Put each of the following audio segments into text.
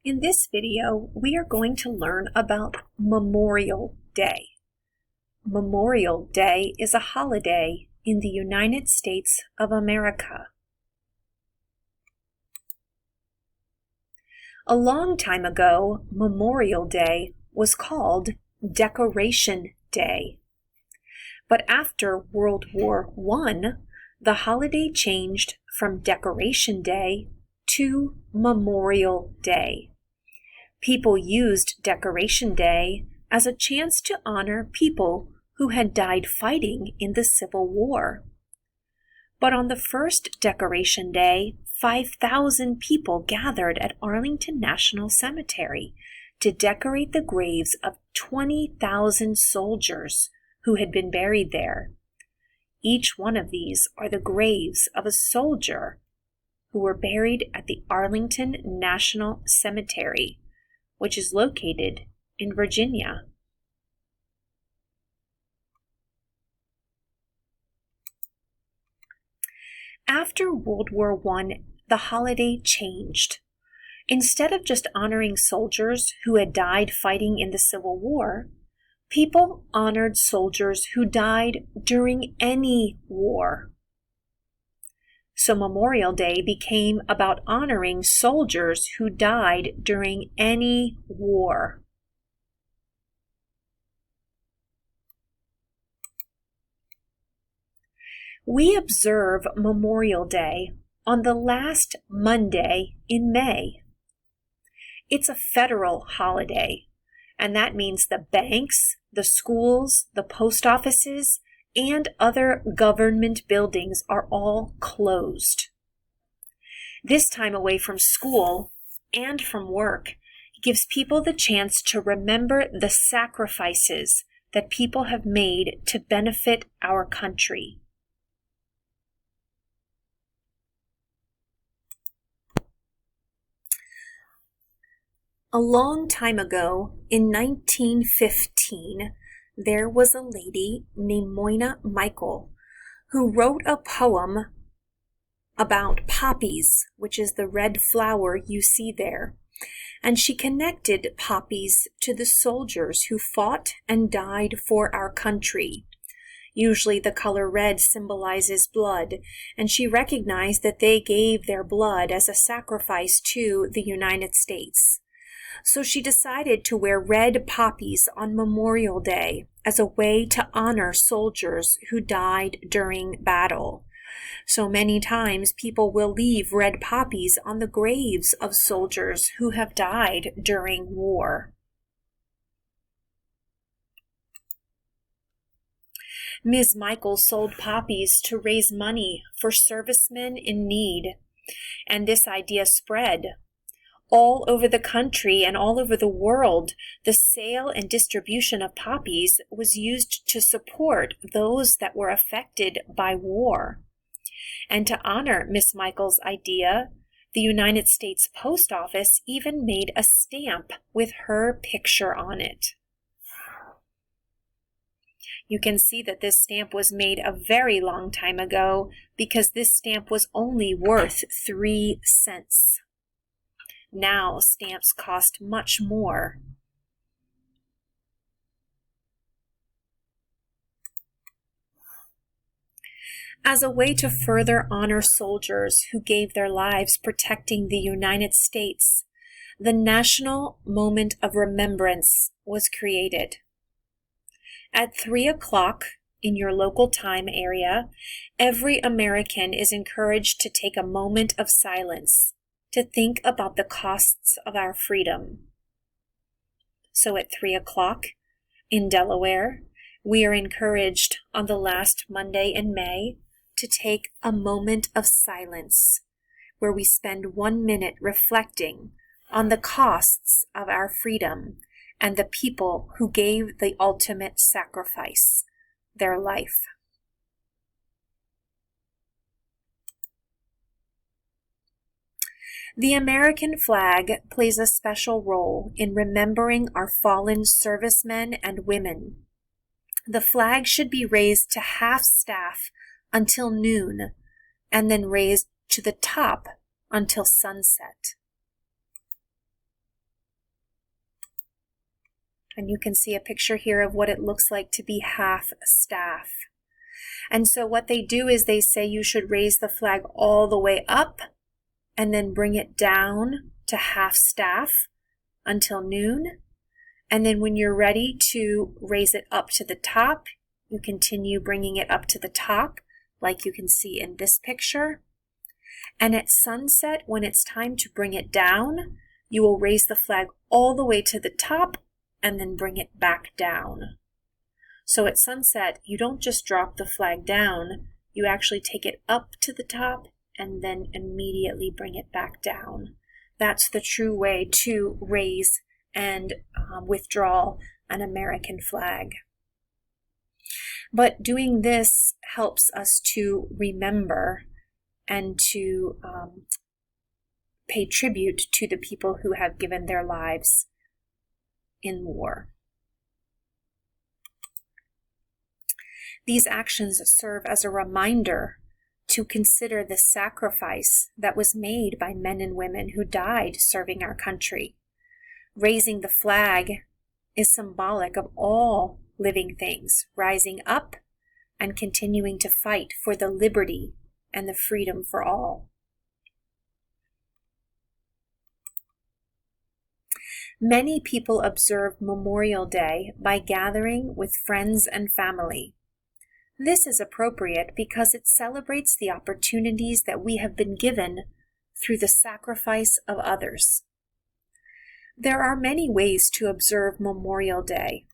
In this video, we are going to learn about Memorial Day. Memorial Day is a holiday in the United States of America. A long time ago, Memorial Day was called Decoration Day. But after World War I, the holiday changed from Decoration Day to Memorial Day. People used Decoration Day as a chance to honor people who had died fighting in the Civil War. But on the first Decoration Day, 5,000 people gathered at Arlington National Cemetery to decorate the graves of 20,000 soldiers who had been buried there. Each one of these are the graves of a soldier who were buried at the Arlington National Cemetery, which is located in Virginia. After World War I, the holiday changed. Instead of just honoring soldiers who had died fighting in the Civil War, people honored soldiers who died during any war. So Memorial Day became about honoring soldiers who died during any war. We observe Memorial Day on the last Monday in May. It's a federal holiday, and that means the banks, the schools, the post offices, and other government buildings are all closed. This time away from school and from work gives people the chance to remember the sacrifices that people have made to benefit our country. A long time ago, in 1915, there was a lady named Moina Michael who wrote a poem about poppies, which is the red flower you see there. And she connected poppies to the soldiers who fought and died for our country. Usually the color red symbolizes blood, and she recognized that they gave their blood as a sacrifice to the United States. So she decided to wear red poppies on Memorial Day as a way to honor soldiers who died during battle. So many times people will leave red poppies on the graves of soldiers who have died during war. Ms. Michael sold poppies to raise money for servicemen in need, and this idea spread. All over the country and all over the world, the sale and distribution of poppies was used to support those that were affected by war. And to honor Miss Michael's idea, the United States Post Office even made a stamp with her picture on it. You can see that this stamp was made a very long time ago because this stamp was only worth 3 cents. Now stamps cost much more. As a way to further honor soldiers who gave their lives protecting the United States, the National Moment of Remembrance was created. At 3 o'clock in your local time area, every American is encouraged to take a moment of silence to think about the costs of our freedom. So at 3 o'clock in Delaware, we are encouraged on the last Monday in May to take a moment of silence where we spend 1 minute reflecting on the costs of our freedom and the people who gave the ultimate sacrifice, their life. The American flag plays a special role in remembering our fallen servicemen and women. The flag should be raised to half-staff until noon, and then raised to the top until sunset. And you can see a picture here of what it looks like to be half staff. And so what they do is they say you should raise the flag all the way up and then bring it down to half staff until noon. And then when you're ready to raise it up to the top, you continue bringing it up to the top, like you can see in this picture. And at sunset, when it's time to bring it down, you will raise the flag all the way to the top and then bring it back down. So at sunset, you don't just drop the flag down, you actually take it up to the top and then immediately bring it back down. That's the true way to raise and withdraw an American flag. But doing this helps us to remember and to pay tribute to the people who have given their lives in war. These actions serve as a reminder to consider the sacrifice that was made by men and women who died serving our country. Raising the flag is symbolic of all living things rising up and continuing to fight for the liberty and the freedom for all. Many people observe Memorial Day by gathering with friends and family. This is appropriate because it celebrates the opportunities that we have been given through the sacrifice of others. There are many ways to observe Memorial Day.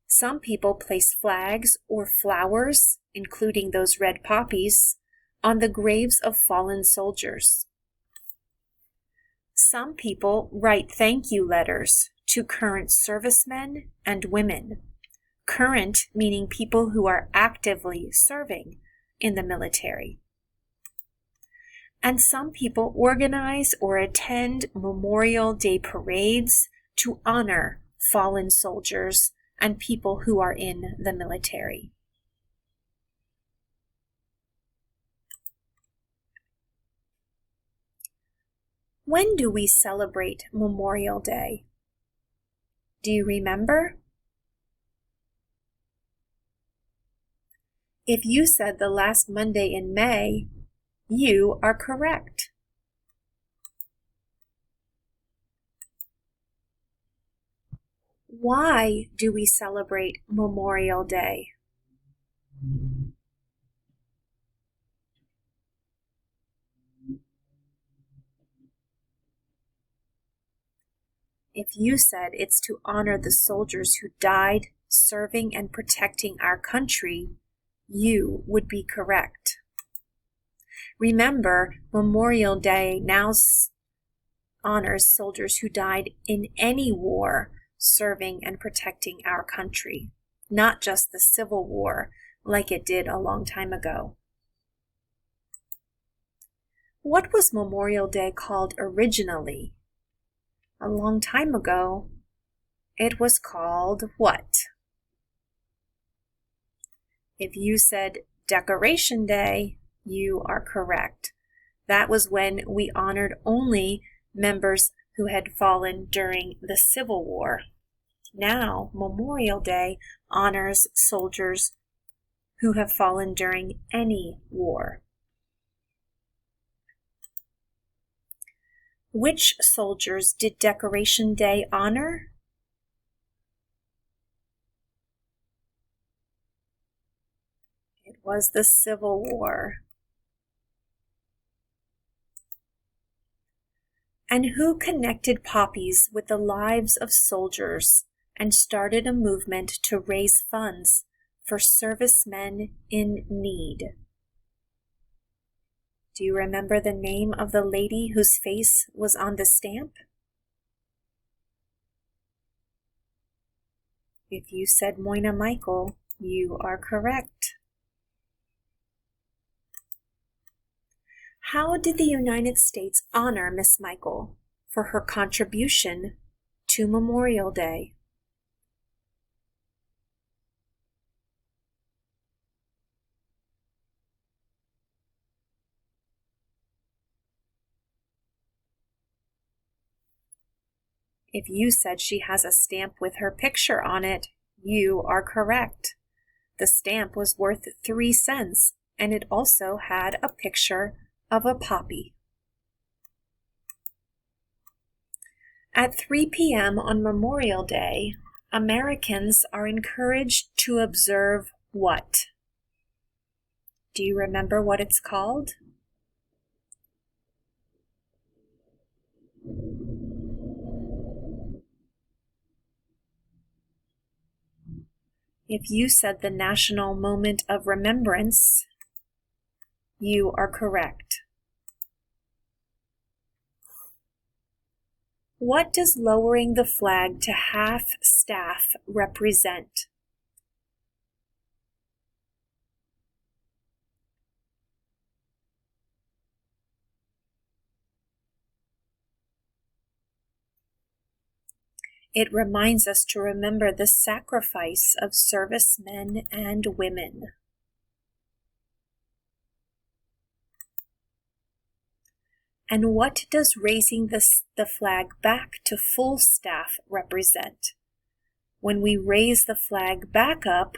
Some people place flags or flowers, including those red poppies, on the graves of fallen soldiers. Some people write thank you letters to current servicemen and women. Current meaning people who are actively serving in the military. And some people organize or attend Memorial Day parades to honor fallen soldiers and people who are in the military. When do we celebrate Memorial Day? Do you remember? If you said the last Monday in May, you are correct. Why do we celebrate Memorial Day? If you said it's to honor the soldiers who died serving and protecting our country, you would be correct. Remember, Memorial Day now honors soldiers who died in any war serving and protecting our country, not just the Civil War like it did a long time ago. What was Memorial Day called originally? A long time ago, it was called what? If you said Decoration Day, you are correct. That was when we honored only members who had fallen during the Civil War. Now, Memorial Day honors soldiers who have fallen during any war. Which soldiers did Decoration Day honor? It was the Civil War. And who connected poppies with the lives of soldiers and started a movement to raise funds for servicemen in need? Do you remember the name of the lady whose face was on the stamp? If you said Moina Michael, you are correct. How did the United States honor Miss Michael for her contribution to Memorial Day? If you said she has a stamp with her picture on it, you are correct. The stamp was worth 3 cents, and it also had a picture of a poppy. At 3 p.m. on Memorial Day, Americans are encouraged to observe what? Do you remember what it's called? If you said the National Moment of Remembrance, you are correct. What does lowering the flag to half-staff represent? It reminds us to remember the sacrifice of servicemen and women. And what does raising the flag back to full staff represent? When we raise the flag back up,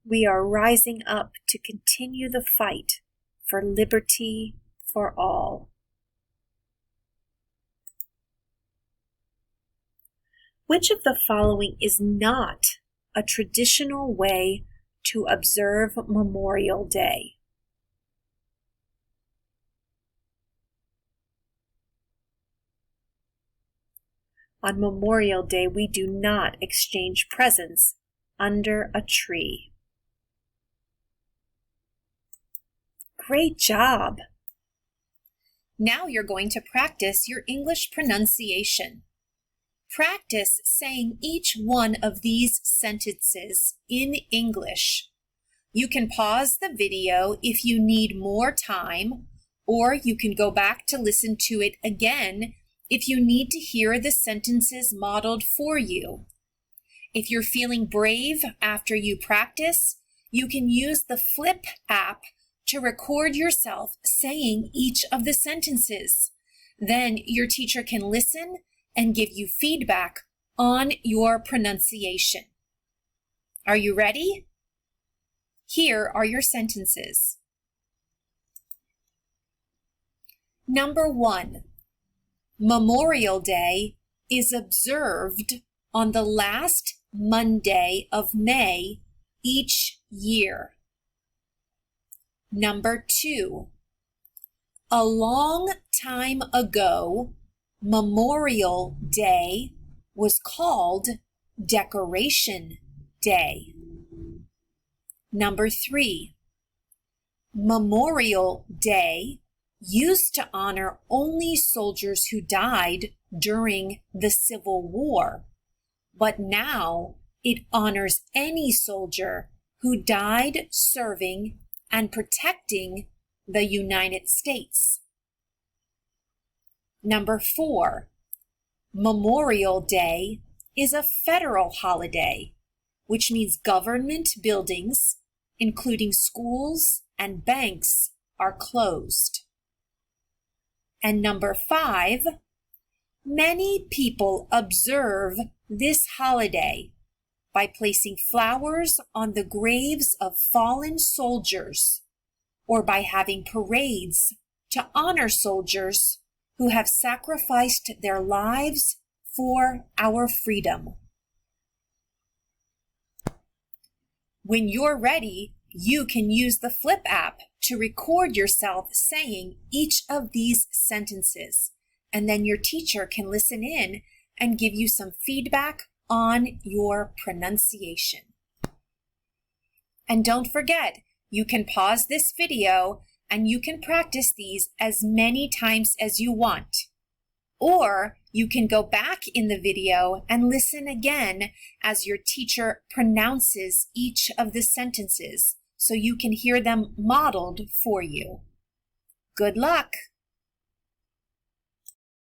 we are rising up to continue the fight for liberty for all. Which of the following is not a traditional way to observe Memorial Day? On Memorial Day, we do not exchange presents under a tree. Great job! Now you're going to practice your English pronunciation. Practice saying each one of these sentences in English. You can pause the video if you need more time, or you can go back to listen to it again if you need to hear the sentences modeled for you. If you're feeling brave after you practice, you can use the Flip app to record yourself saying each of the sentences. Then your teacher can listen and give you feedback on your pronunciation. Are you ready? Here are your sentences. Number 1. Memorial Day is observed on the last Monday of May each year. Number 2. A long time ago, Memorial Day was called Decoration Day. Number 3. Memorial Day used to honor only soldiers who died during the Civil War, but now it honors any soldier who died serving and protecting the United States. Number 4, Memorial Day is a federal holiday, which means government buildings, including schools and banks, are closed. And number 5, many people observe this holiday by placing flowers on the graves of fallen soldiers, or by having parades to honor soldiers who have sacrificed their lives for our freedom. When you're ready, you can use the Flip app to record yourself saying each of these sentences, and then your teacher can listen in and give you some feedback on your pronunciation. And don't forget, you can pause this video and you can practice these as many times as you want. Or you can go back in the video and listen again as your teacher pronounces each of the sentences so you can hear them modeled for you. Good luck!